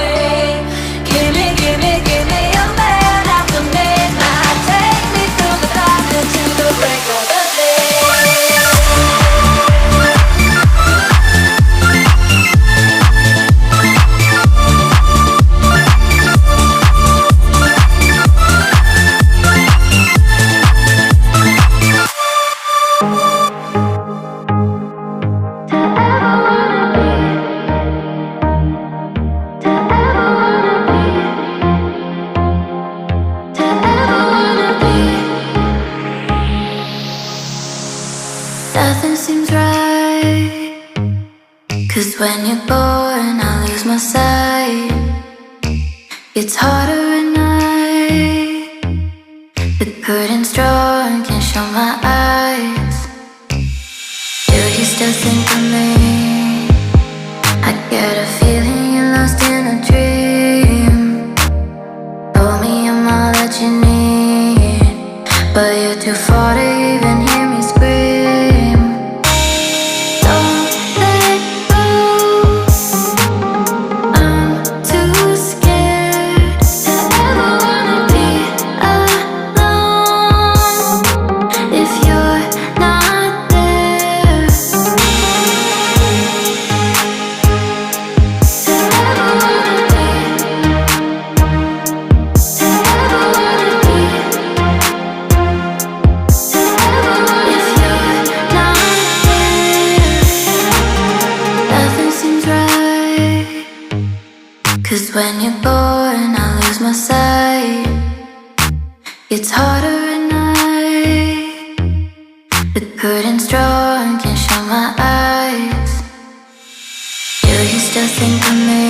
way. Give me a man after midnight. Take me through the darkness to the break of the day. Nothing seems right, 'cause when you're born I lose my sight. It's harder at night. The curtain's drawn, can't show my eyes. Do you still think of me? I get a feeling you're lost in a dream. Told me I'm all that you need, but you're too far to even hear me scream. Don't let go, I'm too scared to ever wanna be alone if you're not there. To ever wanna be, to ever wanna be, to ever if you're not there. Nothing seems right, 'cause when you're born I lose my sight. It's harder at night. The curtain's drawn, can't show my eyes. Do you still think of me?